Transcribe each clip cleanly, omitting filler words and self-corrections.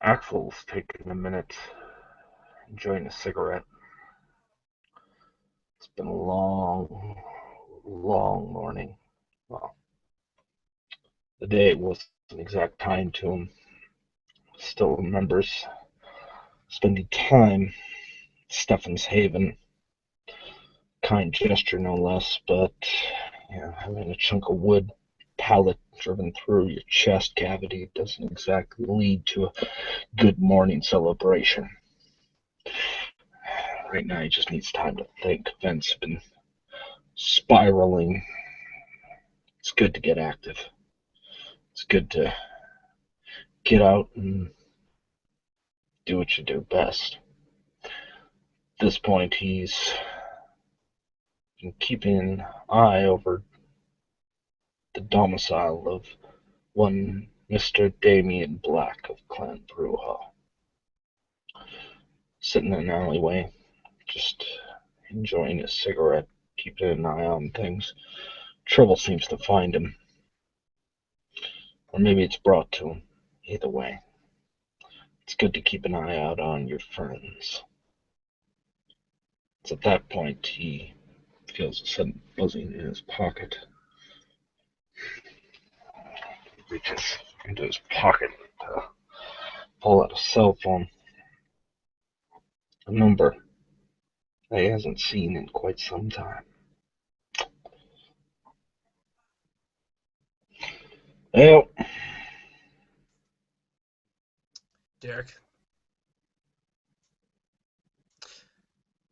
Axel's taking a minute, enjoying a cigarette. It's been a long, long morning. Well, the day wasn't exact time to him. Still remembers spending time at Stefan's Haven. Kind gesture, no less, but having a chunk of wood pallet driven through your chest cavity doesn't exactly lead to a good morning celebration. Right now, he just needs time to think. Events have been spiraling. It's good to get active. It's good to get out and do what you do best. At this point, he's been keeping an eye over the domicile of one Mr. Damien Black of Clan Bruja. Sitting in an alleyway, just enjoying his cigarette, keeping an eye on things. Trouble seems to find him. Or maybe it's brought to him. Either way, it's good to keep an eye out on your friends. It's at that point he feels a sudden buzzing in his pocket. He reaches into his pocket to pull out a cell phone. A number that he hasn't seen in quite some time. Well, Derek.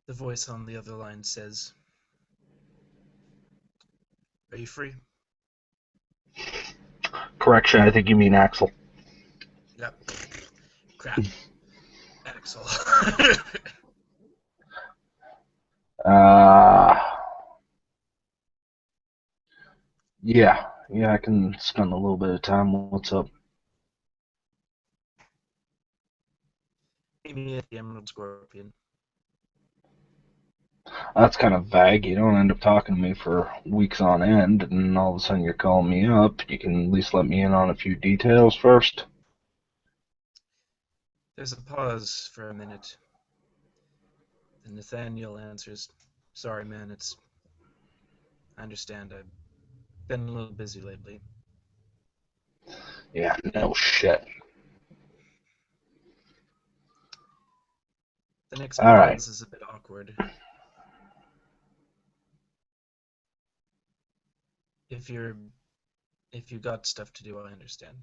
The voice on the other line says, "Are you free?" correction, I think you mean Axel. Yep. Crap. Axel. Uh, yeah, I can spend a little bit of time. What's up? Meet me at the Emerald Scorpion. That's kind of vague. You don't end up talking to me for weeks on end, and all of a sudden you're calling me up. You can at least let me in on a few details first. There's a pause for a minute. Then Nathaniel answers, "Sorry, man, I understand. I've been a little busy lately." Yeah, no shit. The next All right. pause is a bit awkward. If you got stuff to do, I understand.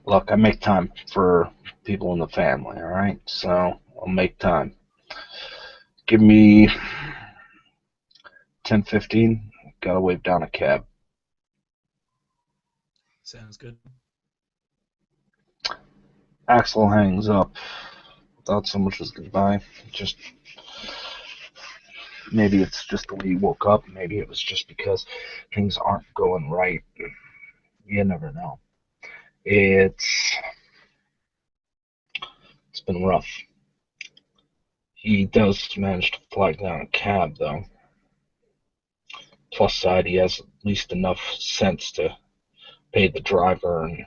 Look, I make time for people in the family, all right? So I'll make time. Give me 10-15. Gotta wave down a cab. Sounds good. Axel hangs up without so much as goodbye. Just maybe it's just the way he woke up. Maybe it was just because things aren't going right. You never know. It's been rough. He does manage to flag down a cab, though. Plus side, he has at least enough sense to pay the driver and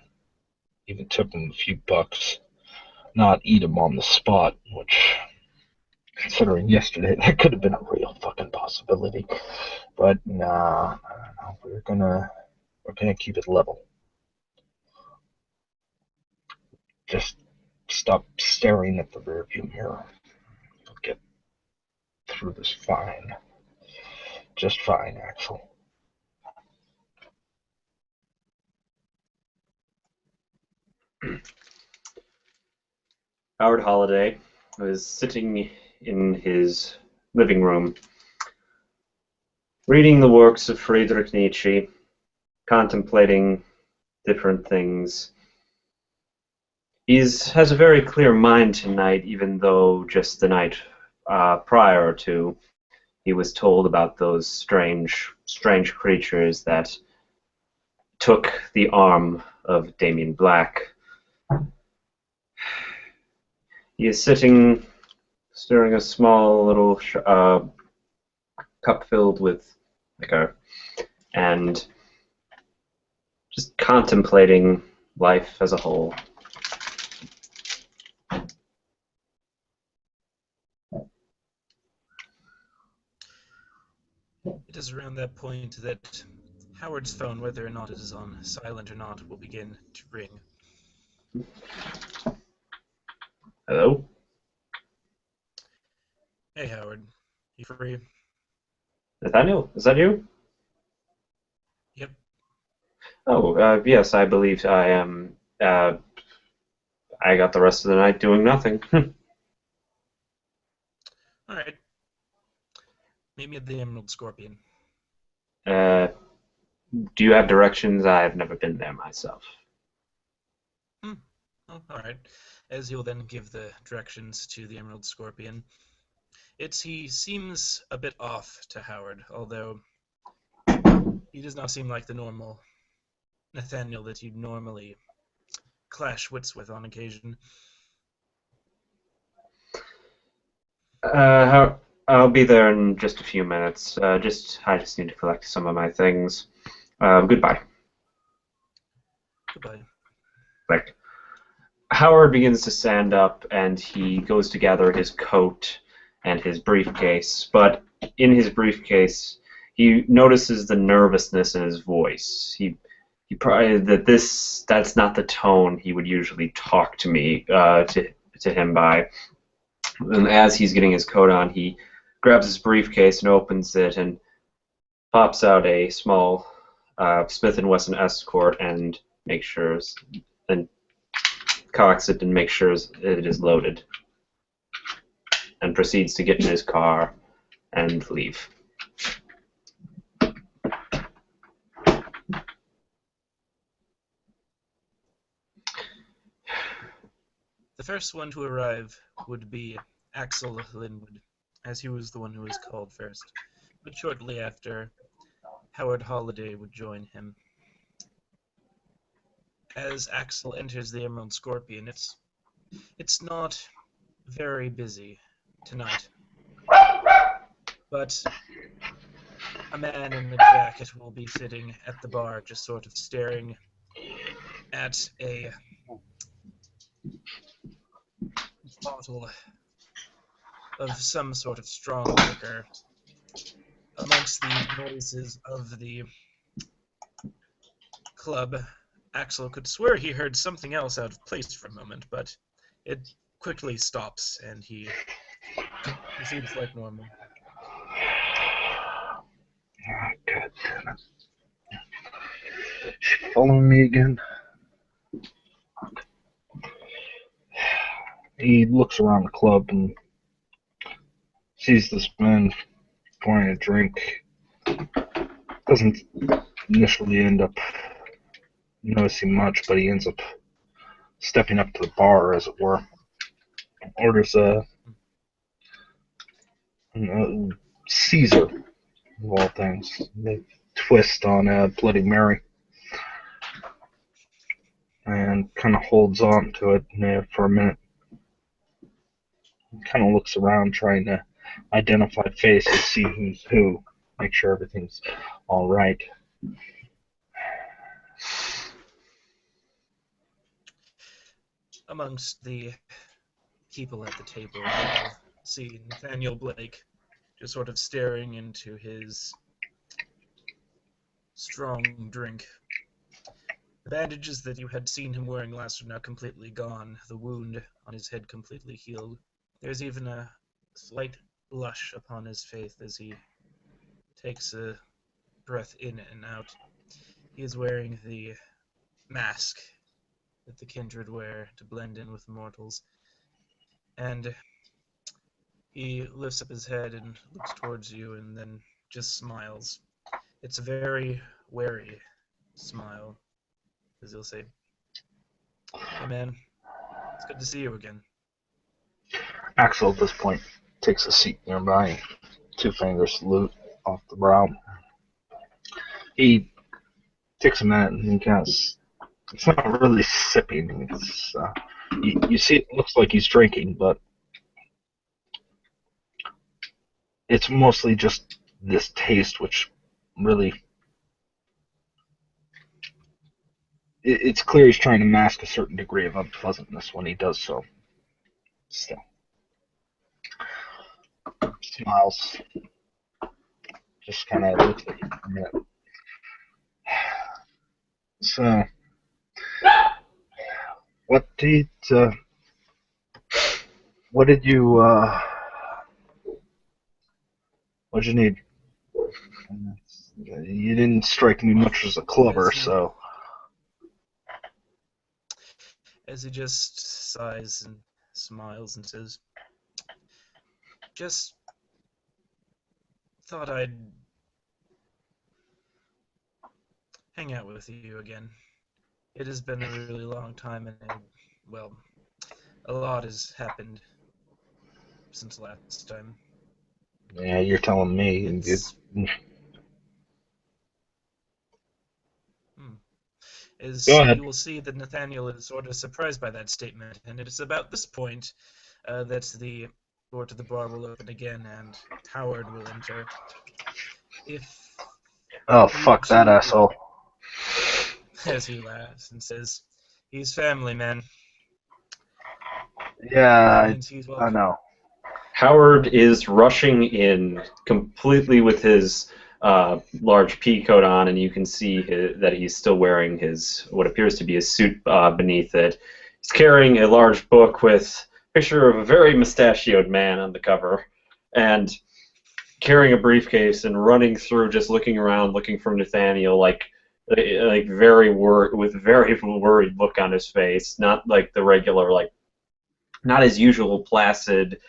even tip him a few bucks. Not eat him on the spot, which, considering yesterday, that could have been a real fucking possibility. But nah, we're gonna keep it level. Just stop staring at the rearview mirror. You'll get through this fine. Just fine, Axel. Howard Holliday was sitting in his living room, reading the works of Friedrich Nietzsche, contemplating different things. He has a very clear mind tonight, even though just the night prior to, he was told about those strange creatures that took the arm of Damien Black. He is sitting, stirring a small little cup filled with liquor, and just contemplating life as a whole. It is around that point that Howard's phone, whether or not it is on silent or not, will begin to ring. Hello? Hey, Howard. You free? Nathaniel, is that you? Yep. Oh, yes, I believe I am. I got the rest of the night doing nothing. All right. Meet me at the Emerald Scorpion. uh, do you have directions? I have never been there myself. Oh, all right. As he'll then give the directions to the Emerald Scorpion. He seems a bit off to Howard, although he does not seem like the normal Nathaniel that you'd normally clash wits with on occasion. I'll be there in just a few minutes. I just need to collect some of my things. Goodbye. Goodbye. Like, Howard begins to stand up and he goes to gather his coat and his briefcase, but in his briefcase he notices the nervousness in his voice. He probably that's not the tone he would usually talk to me to him by. And as he's getting his coat on, he grabs his briefcase and opens it and pops out a small Smith & Wesson Escort and makes sure and cocks it and makes sure it is loaded, and proceeds to get in his car and leave. The first one to arrive would be Axel Linwood, as he was the one who was called first. But shortly after, Howard Holliday would join him. As Axel enters the Emerald Scorpion, it's not very busy tonight. But a man in a jacket will be sitting at the bar, just sort of staring at a bottle of some sort of strong liquor. Amongst the noises of the club, Axel could swear he heard something else out of place for a moment, but it quickly stops and he proceeds like normal. Ah, God damn it. She following me again? He looks around the club and sees this man pouring a drink. Doesn't initially end up noticing much, but he ends up stepping up to the bar, as it were. Orders a Caesar, of all things. They twist on a Bloody Mary. And kind of holds on to it for a minute. Kind of looks around, trying to identify faces, see who's who, make sure everything's all right. Amongst the people at the table, you'll see Nathaniel Blake just sort of staring into his strong drink. The bandages that you had seen him wearing last are now completely gone, the wound on his head completely healed. There's even a slight blush upon his face as he takes a breath in and out. He is wearing the mask that the Kindred wear to blend in with mortals. And he lifts up his head and looks towards you and then just smiles. It's a very wary smile, as he'll say, "Hey man, it's good to see you again." Axel, at this point, takes a seat nearby, 2 fingers salute off the brow. He takes a minute and he kind of, it's not really sipping. It's, you see, it looks like he's drinking, but it's mostly just this taste, which really it's clear he's trying to mask a certain degree of unpleasantness when he does so. Still, smiles, just kind of looks at you for a minute. So, what did what did you what'd you need? You didn't strike me much as a clubber, so. As he just sighs and smiles and says, "Just thought I'd hang out with you again. It has been a really long time, and well, a lot has happened since last time. Yeah, you're telling me. It's hmm, Go is ahead. you will see that Nathaniel is sort of surprised by that statement, and it is about this point that the door to the bar will open again, and Howard will enter. If Oh, you fuck that two, asshole. as he laughs and says, "He's family, man. That Yeah, means he's I welcome." know. Howard is rushing in completely with his large pea coat on, and you can see that he's still wearing his what appears to be his suit beneath it. He's carrying a large book with a picture of a very mustachioed man on the cover, and carrying a briefcase and running through, just looking around, looking for Nathaniel, like with very worried look on his face, not like the regular not his usual placid,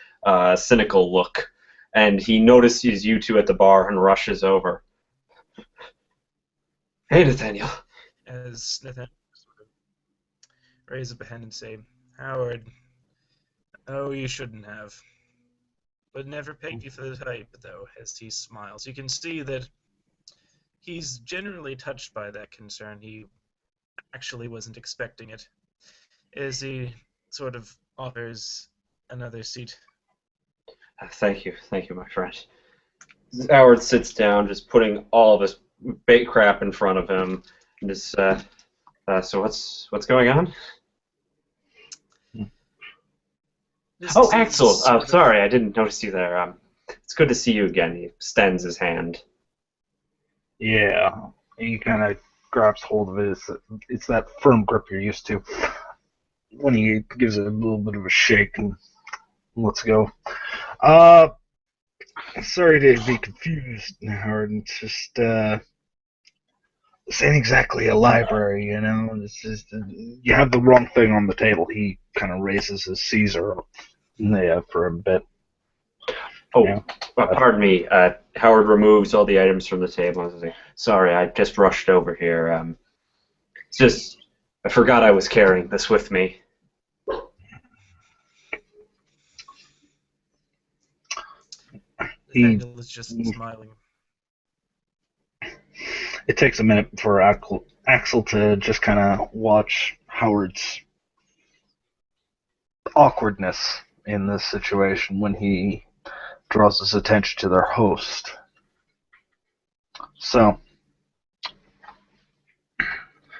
cynical look. And he notices you two at the bar and rushes over. Hey, Nathaniel. As Nathaniel sort of raise up a hand and say, "Howard, oh, you shouldn't have. But never pegged you for the type, though," as he smiles. You can see that he's generally touched by that concern. He actually wasn't expecting it. As he sort of offers another seat. Thank you, my friend. Howard sits down, just putting all of his bait crap in front of him, and just, so what's going on? This Oh, is Axel. sort of Sorry, I didn't notice you there. It's good to see you again. He extends his hand. Yeah, he kind of grabs hold of it. It's that firm grip you're used to. When he gives it a little bit of a shake and lets go. Uh, Sorry to be confused, Howard. It's just, this ain't exactly a library, you know? It's just, you have the wrong thing on the table. He kind of raises his Caesar up, yeah, for a bit. Oh, Yeah. pardon me. Howard removes all the items from the table. And says, sorry, I just rushed over here. It's just, I forgot I was carrying this with me. He, Nathaniel is just smiling. it takes a minute for Axel to just kind of watch Howard's awkwardness in this situation when he draws his attention to their host. So,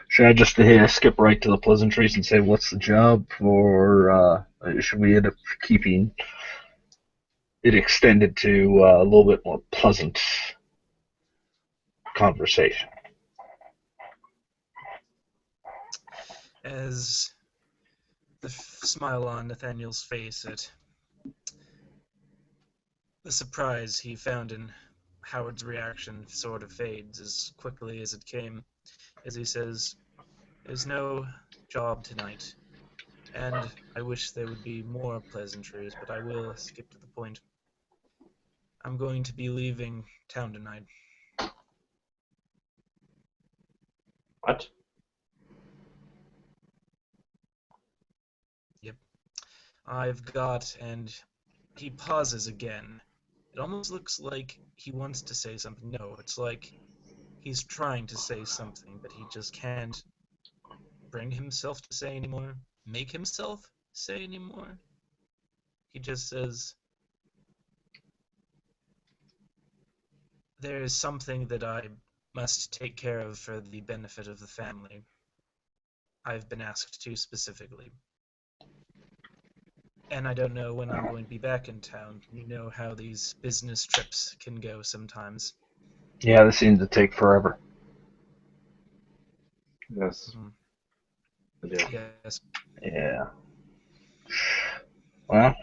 should I just skip right to the pleasantries and say what's the job, or should we end up keeping it extended to a little bit more pleasant conversation? As the smile on Nathaniel's face at the surprise he found in Howard's reaction sort of fades as quickly as it came, as he says, "There's no job tonight, and I wish there would be more pleasantries, but I will skip to the point. I'm going to be leaving town tonight." What? Yep. I've got, and he pauses again. It almost looks like he wants to say something. No, it's like he's trying to say something, but he just can't bring himself to say anymore, make himself say anymore. He just says, "There is something that I must take care of for the benefit of the family. I've been asked to specifically. And I don't know when I'm going to be back in town. You know how these business trips can go sometimes. Yeah, this seems to take forever. Yes. Mhm. I do. Yes. Yeah. Well,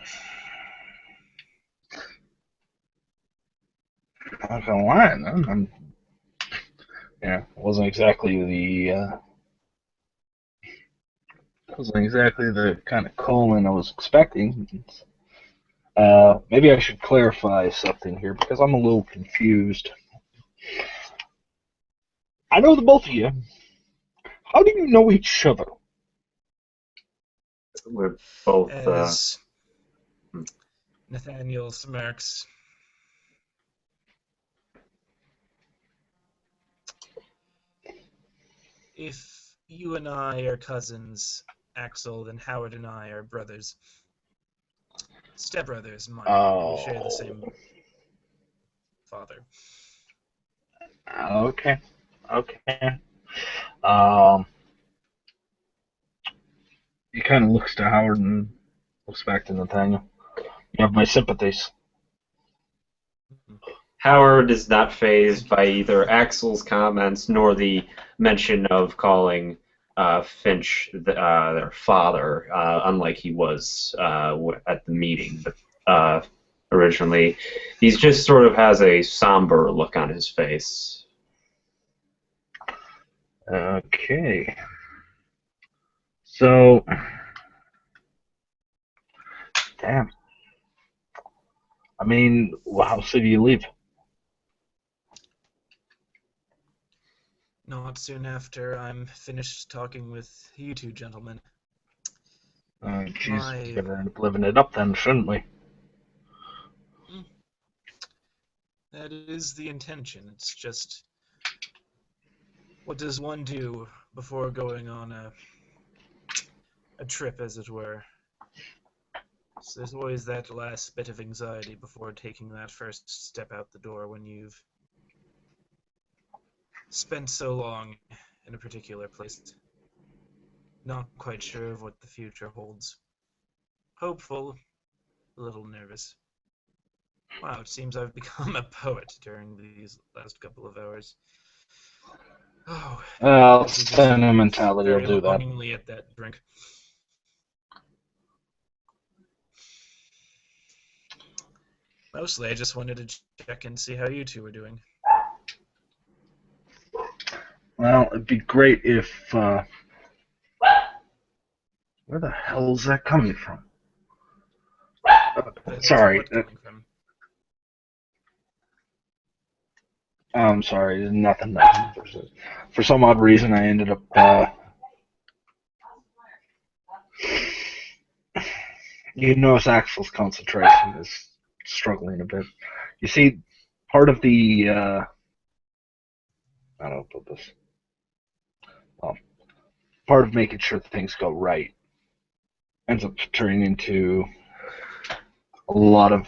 I'm not gonna lie, wasn't exactly the kind of calling I was expecting. Maybe I should clarify something here because I'm a little confused. I know the both of you. How do you know each other? We're both. As Nathaniel smirks, if you and I are cousins, Axel, then Howard and I are brothers. Stepbrothers, mind you. We share the Oh, same father. okay, okay. Um, he kind of looks to Howard and looks back to Nathaniel. You have my sympathies. Mhm. Howard is not phased Thank you. by either Axel's comments nor the mention of calling Finch their father, unlike he was at the meeting. But originally, he just sort of has a somber look on his face. Okay, so damn. I mean, how soon do you leave? Not soon after I'm finished talking with you two gentlemen. Geez, we My better end up living it up then, shouldn't we? mm, that is the intention. It's just, what does one do before going on a trip, as it were? So there's always that last bit of anxiety before taking that first step out the door when you've spent so long in a particular place. Not quite sure of what the future holds. Hopeful, a little nervous. Wow, it seems I've become a poet during these last couple of hours. Oh, Well, as he just looks sentimentality will very do that. longingly at that drink. Mostly, I just wanted to check and see how you two were doing. Well, it'd be great if. Where the hell is that coming from? That's Sorry, what coming from. I'm sorry, nothing. For some odd reason, I ended up. You notice Axel's concentration is struggling a bit. You see, part of the. I don't know this. Well, part of making sure that things go right ends up turning into a lot of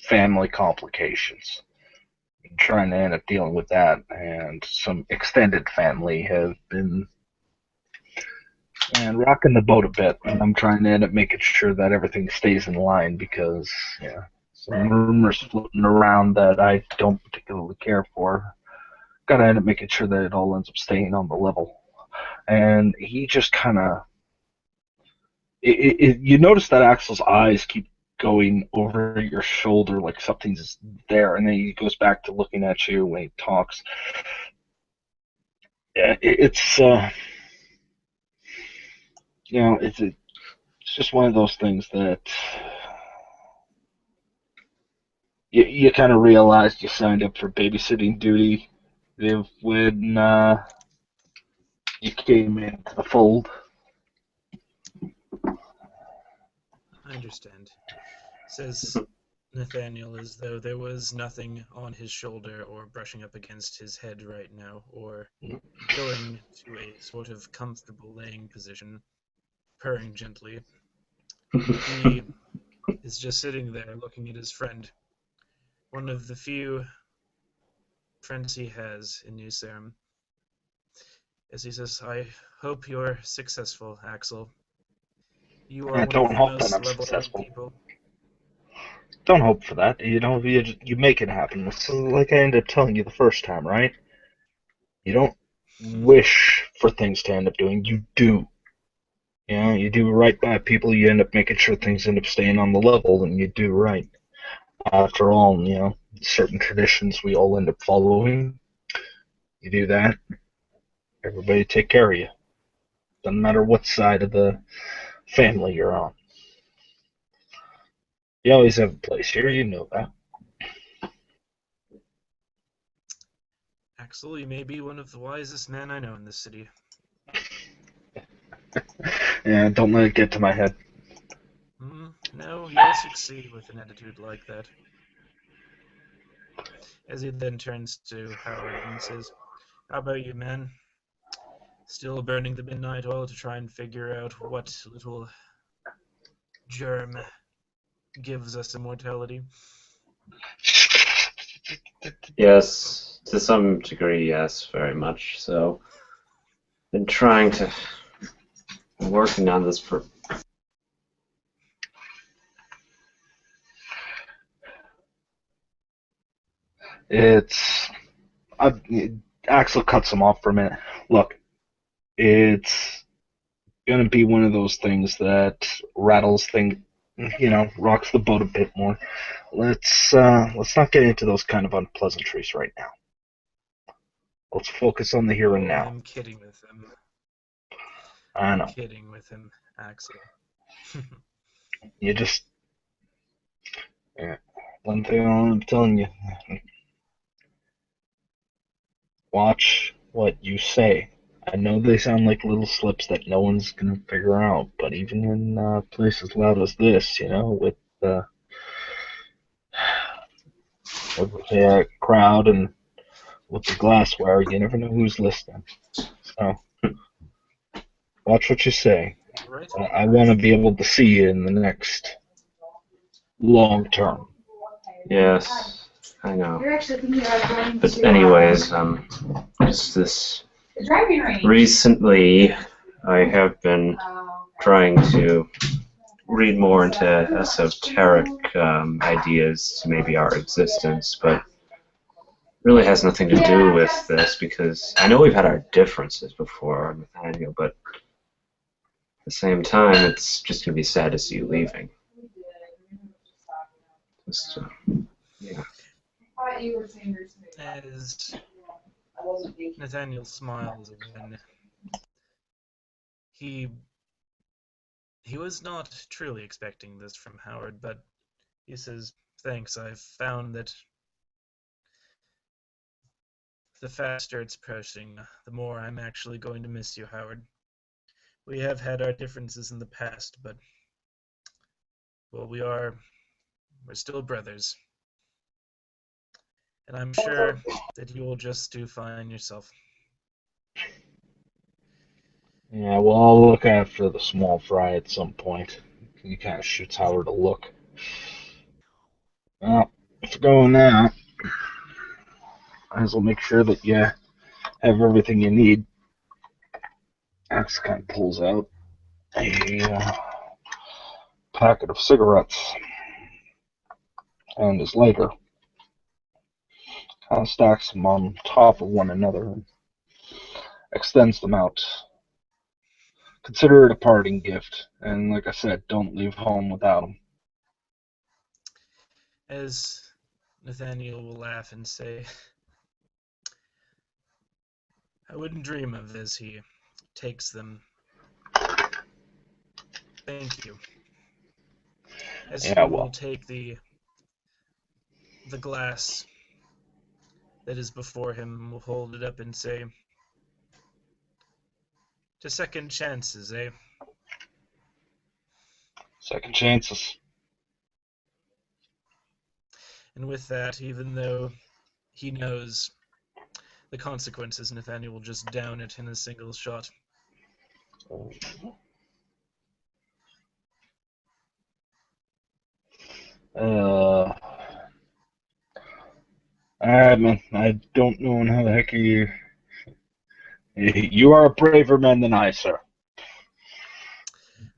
family complications. Trying to end up dealing with that, and some extended family have been rocking the boat a bit. And I'm trying to end up making sure that everything stays in line because, yeah, some rumors floating around that I don't particularly care for. Gotta end up making sure that it all ends up staying on the level. And he just kind of, you notice that Axel's eyes keep going over your shoulder like something's there, and then he goes back to looking at you when he talks. Yeah, it's just one of those things that you kind of realized you signed up for babysitting duty when you came into the fold. I understand. Says Nathaniel as though there was nothing on his shoulder or brushing up against his head right now, or going to a sort of comfortable laying position, purring gently. He is just sitting there looking at his friend, one of the few friends he has in New Serum. As he says, I hope you're successful, Axel. You are I one of don't the hope that most I'm level-headed successful. people. Don't hope for that. You make it happen. It's like I ended up telling you the first time, right? You don't wish for things to end up doing. You do. You do right by people. You end up making sure things end up staying on the level, and you do right. After all, certain traditions we all end up following. You do that, everybody take care of you. Doesn't matter what side of the family you're on. You always have a place here, you know that. Axel, you may be one of the wisest men I know in this city. And don't let it get to my head. No, you'll succeed with an attitude like that. As he then turns to Howard and says, how about you, man? Still burning the midnight oil to try and figure out what little germ gives us immortality? Yes, to some degree, yes, very much so. Been working on this for. It's. I, Axel cuts him off for a minute. Look, it's gonna be one of those things that rattles things, rocks the boat a bit more. Let's not get into those kind of unpleasantries right now. Let's focus on the here and Oh, now. I'm kidding with him. I I'm know. kidding with him, Axel. You just one thing I'm telling you. Watch what you say. I know they sound like little slips that no one's gonna figure out, but even in places loud as this, uh, with the crowd and with the glassware, you never know who's listening. So watch what you say. All right. I want to be able to see you in the next long term. Yes, I know. But anyways, just this recently, I have been trying to read more into esoteric ideas to maybe our existence, but really has nothing to do with this because I know we've had our differences before, Nathaniel, but at the same time, it's just going to be sad to see you leaving. Just, yeah. As Nathaniel smiles again, he was not truly expecting this from Howard, but he says, thanks, I've found that the faster it's approaching, the more I'm actually going to miss you, Howard. We have had our differences in the past, but, well, we're still brothers. And I'm sure that you will just do fine yourself. Yeah, well, I'll look after the small fry at some point. He kind of shoots Howard a look. Well, if you're going now, might as well make sure that you have everything you need. Axe kind of pulls out a packet of cigarettes and his lighter. Kind of stacks them on top of one another and extends them out. Consider it a parting gift, and like I said, don't leave home without them. As Nathaniel will laugh and say, I wouldn't dream of as he takes them. Thank you. As he Yeah, will well, take the glass that is before him, will hold it up and say, to second chances, eh? second chances. And with that, even though he knows the consequences, Nathaniel will just down it in a single shot. Uh, Alright, man. I don't know how the heck you You are a braver man than I, sir.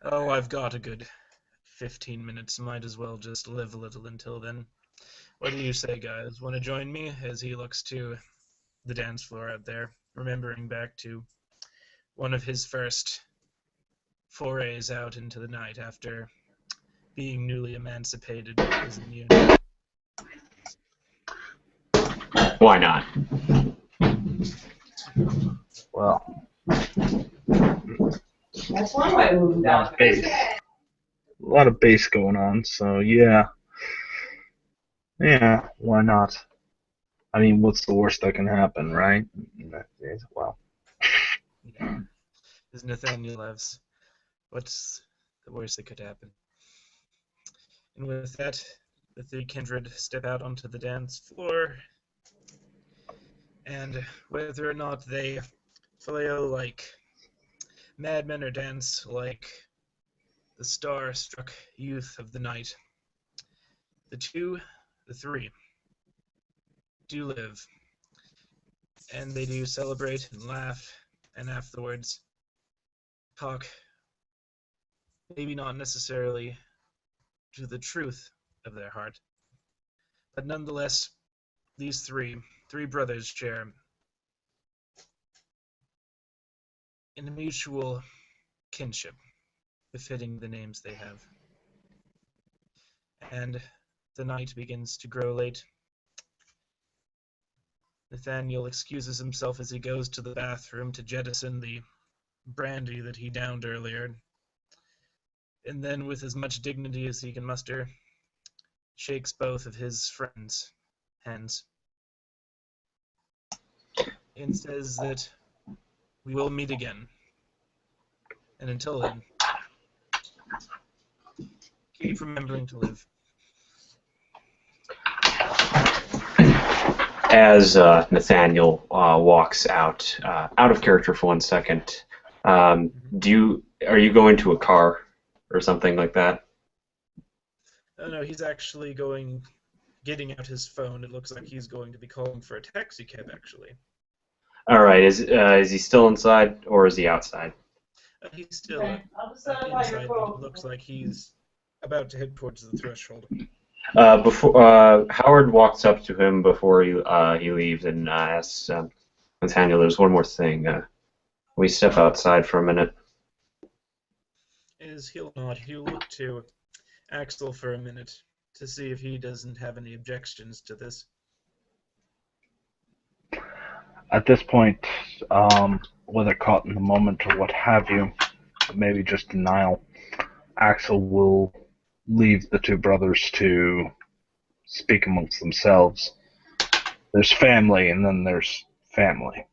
Oh, I've got a good 15 minutes. Might as well just live a little until then. What do you say, guys? Want to join me as he looks to the dance floor out there, remembering back to one of his first forays out into the night after being newly emancipated as immune. Why not? Well, That's one way to move down. a lot of bass going on, so yeah. Yeah, why not? I mean, what's the worst that can happen, right? Well, Yeah. As Nathaniel laughs, what's the worst that could happen? And with that, the three kindred step out onto the dance floor, and whether or not they flail like madmen or dance like the star-struck youth of the night, the three, do live, and they do celebrate and laugh, and afterwards talk, maybe not necessarily to the truth of their heart, but nonetheless, these three brothers share in a mutual kinship befitting the names they have. And the night begins to grow late. Nathaniel excuses himself as he goes to the bathroom to jettison the brandy that he downed earlier, and then, with as much dignity as he can muster, shakes both of his friends' hands and says that we will meet again. And until then, keep remembering to live. As Nathaniel walks out of character for 1 second, are you going to a car or something like that? Oh no, he's actually getting out his phone. It looks like he's going to be calling for a taxi cab, actually. All right. Is he still inside or is he outside? He's still Inside. inside, but it looks like he's about to head towards the threshold. Before Howard walks up to him before he leaves and asks Nathaniel, "There's one more thing. We step outside for a minute." As he'll nod, he'll look to Axel for a minute to see if he doesn't have any objections to this. at this point, whether caught in the moment or what have you, maybe just denial, Axel will leave the two brothers to speak amongst themselves. There's family, and then there's family.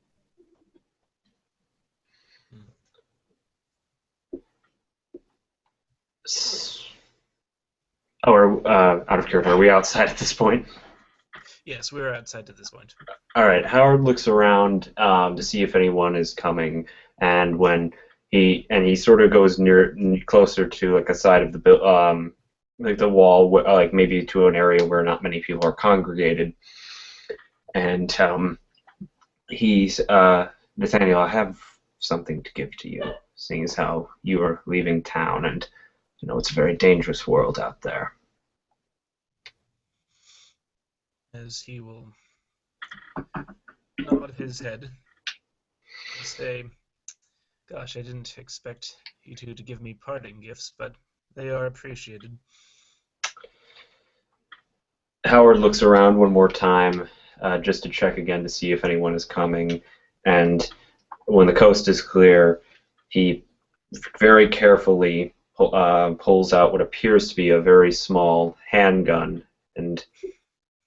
Oh, out of character. Are we outside at this point? Yes, we're outside at this point. All right. Howard looks around to see if anyone is coming, and when he sort of goes closer to like a side of the like the wall, like maybe to an area where not many people are congregated, and he's Nathaniel, I have something to give to you, seeing as how you are leaving town, and you know it's a very dangerous world out there. As he will nod his head and say, "Gosh, I didn't expect you two to give me parting gifts, but they are appreciated." Howard looks around one more time, just to check again to see if anyone is coming, and when the coast is clear, he very carefully pulls out what appears to be a very small handgun and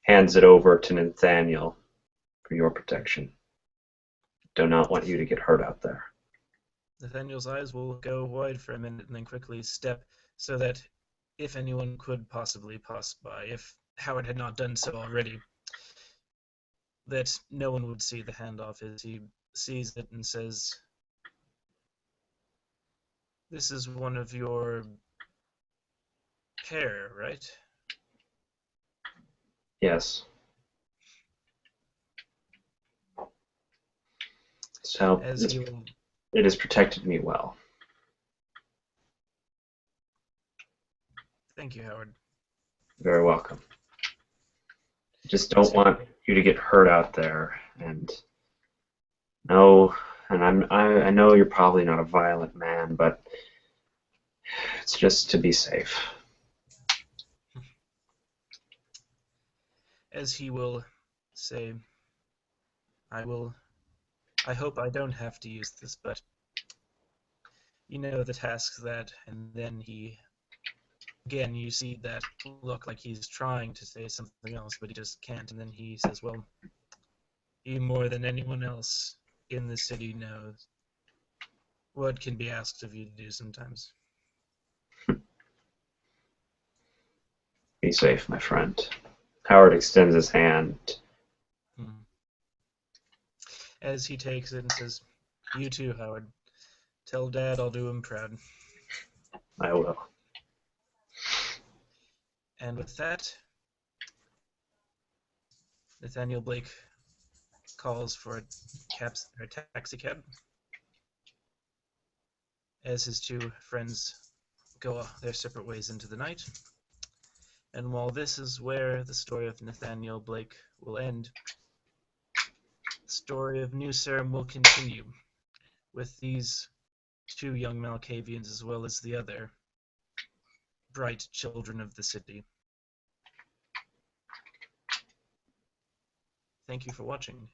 hands it over to Nathaniel for your protection. Do not want you to get hurt out there. Nathaniel's eyes will go wide for a minute and then quickly step so that if anyone could possibly pass by, if Howard had not done so already, that no one would see the handoff as he sees it and says, "This is one of your pair, right?" Yes. So As he will, it has protected me well. thank you, Howard. Very welcome. Just As don't want you to get hurt out there, and no, and I know you're probably not a violent man, but it's just to be safe. As he will say, I hope I don't have to use this, but you know the tasks that, and then again, you see that look like he's trying to say something else, but he just can't, and then he says, well, you more than anyone else in the city knows what can be asked of you to do sometimes. Be safe, my friend. Howard extends his hand. As he takes it and says, you too, Howard. Tell Dad I'll do him proud. I will. And with that, Nathaniel Blake calls for a taxi cab as his two friends go their separate ways into the night. And while this is where the story of Nathaniel Blake will end, the story of New Sarum will continue with these two young Malkavians as well as the other bright children of the city. Thank you for watching.